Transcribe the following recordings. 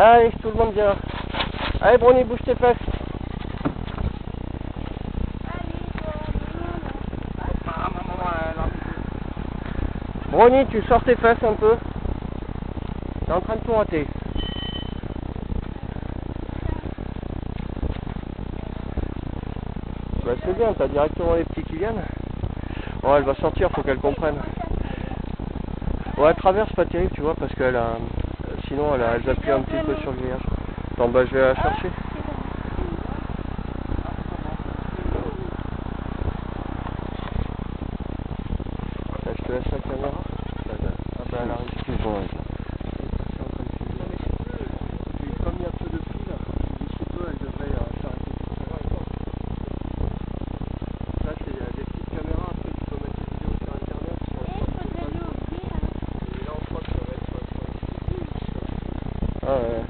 Allez, tout le monde vient. Allez, Brony, bouge tes fesses. Brony, tu sors tes fesses un peu. T'es en train de tout rater. Bah c'est bien, t'as directement les petits qui viennent. Oh, elle va sortir, faut qu'elle comprenne. Ouais, elle traverse pas terrible, tu vois, parce qu'elle a... Sinon, elle appuie un petit peu sur le grillage. Attends, bah je vais la chercher. Là, je te laisse la caméra. Ah bah elle arrive. Comme il y a peu de pluie là, d'ici peu elle devrait s'arrêter tout seul. Là c'est des petites caméras, après tu peux mettre des vidéos sur internet. Et là on croit que ça va être sur le site. Ah ouais.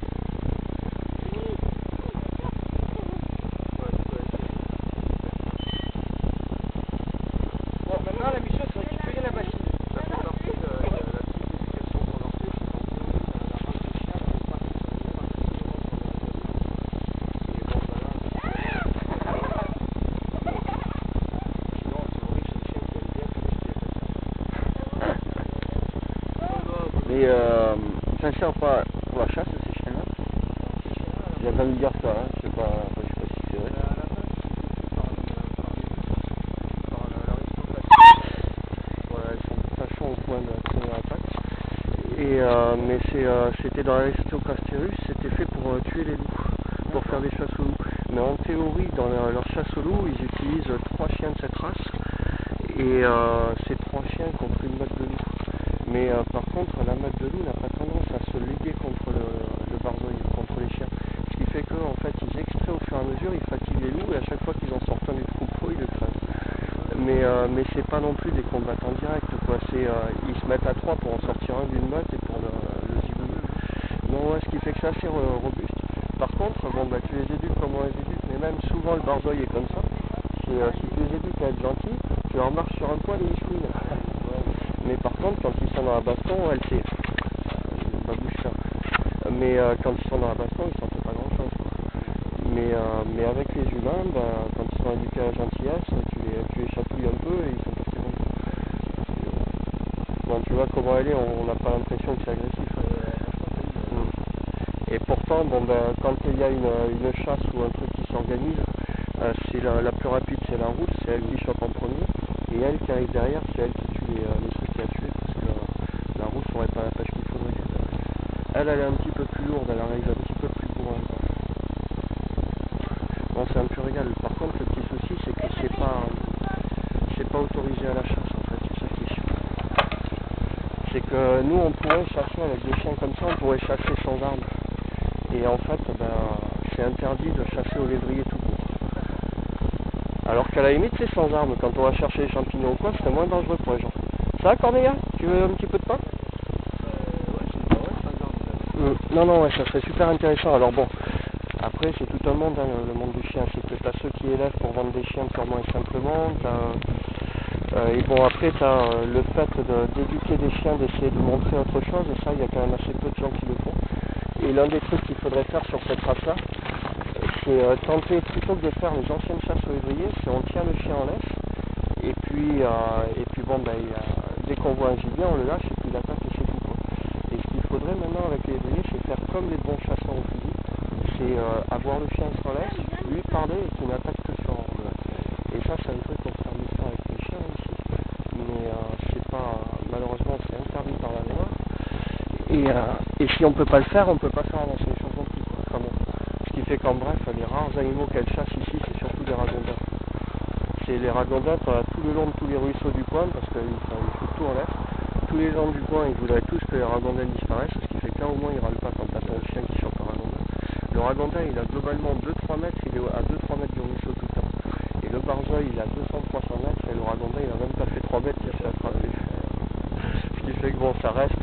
Bon maintenant la mission c'est de récupérer la machine. Ça fait partie de la spécification qu'on leur fait, c'est qu'on peut la race de chien, elle n'est pas mais ça sert pas pour la chasse ces chiens-là. J'ai entendu dire ça, hein. Je sais pas si c'est vrai. Voilà, elles sont vachement au point de la première attaque. Mais c'était dans l'Aristocastérus, c'était fait pour tuer les loups, pour faire des chasses aux loups. Mais en théorie, dans leur chasse aux loups, ils utilisent 3 chiens de cette race. Et c'est 3 chiens contre une meute de loup. Mais par contre, la meute de loup n'a pas tendance à se liguer contre le barzoi, contre les chiens. Ce qui fait qu'en fait, ils extraient au fur et à mesure, ils fatiguent les loups, et à chaque fois qu'ils en sortent un du troupeau, ils le crèvent. Mais c'est pas non plus des combattants directs, quoi. Ils se mettent à 3 pour en sortir un d'une meute et pour le zigouiller. Non, ouais, ce qui fait que c'est assez robuste. Par contre, bon, bah, tu les éduques comme on les éduque, mais même souvent le barzoi est comme ça. Si tu les éduques à être gentils, tu leur marches sur un poil et ils chouinent. Mais par contre, quand ils sont dans la baston, elle sait. Ma bouche là. Mais quand ils sont dans la baston, ils sentent pas grand chose. Mais avec les humains, bah, quand ils sont éduqués à la gentillesse, tu les chatouilles un peu et ils sont pas très bons. Bon, tu vois comment elle est, on n'a pas l'impression que c'est agressif. Et pourtant, bon, bah, quand il y a une chasse ou un truc qui s'organise, c'est la plus rapide, c'est la route, c'est elle qui chope en premier. Et elle qui arrive derrière, c'est elle qui tue les trucs qui a tué, parce que la route n'aurait pas la pêche qu'il faudrait. Elle est un petit peu plus lourde, elle arrive un petit peu plus bourrin. Bon, c'est un pur régal. Par contre, le petit souci, c'est que c'est pas autorisé à la chasse, en fait, c'est ça qui est sûr. C'est que nous, on pourrait chasser avec des chiens comme ça, on pourrait chasser sans armes. Et en fait, ben, c'est interdit de chasser au lévrier tout court. Alors qu'à la limite, c'est sans armes. Quand on va chercher les champignons ou quoi, c'est moins dangereux pour les gens. Ça va, Cornelia? Tu veux un petit peu de pain? Ouais, c'est pas vrai, sans armes. Non, ouais, ça serait super intéressant. Alors bon, après, c'est tout un monde, hein, le monde du chien. C'est que t'as ceux qui élèvent pour vendre des chiens purement et simplement. Et bon, après, t'as le fait d'éduquer des chiens, d'essayer de montrer autre chose. Et ça, il y a quand même assez peu de gens qui le font. Et l'un des trucs qu'il faudrait faire sur cette race-là, c'est tenter, plutôt que de faire les anciennes chasses au lévrier, c'est on tient le chien en laisse, et puis bon, ben, dès qu'on voit un gibier, on le lâche, et puis il attaque et c'est tout, quoi. Et ce qu'il faudrait maintenant avec les lévriers, c'est faire comme les bons chasseurs au fusil, c'est avoir le chien sans laisse, lui parler et qu'il n'attaque que sur ordre. Et ça, c'est un truc qu'on se permet de faire avec les chiens ici, mais c'est pas, malheureusement, c'est interdit par la loi. Et si on peut pas le faire, on peut pas faire avancer les choses non plus, quoi. Enfin bon. Ce qui fait qu'en bref, les rares animaux qu'elle chasse ici, c'est surtout des ragondins. C'est les ragondins, tout le long de tous les ruisseaux du coin, parce qu'ils foutent tout en l'air. Tous les gens du coin, ils voudraient tous que les ragondins disparaissent, ce qui fait qu'un au moins, ils râlent pas quand t'as ton chien qui chope un ragondin. Le ragondin, il a globalement 2-3 mètres, il est à 2-3 mètres du ruisseau tout le temps. Et le barzoi, il a 200-300 mètres, et le ragondin, il a même pas fait 3 mètres qu'il s'est attrapé. Ce qui fait que bon, ça reste...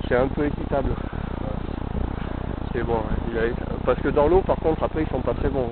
C'est un peu équitable. C'est bon, parce que dans l'eau, par contre, après, ils sont pas très bons.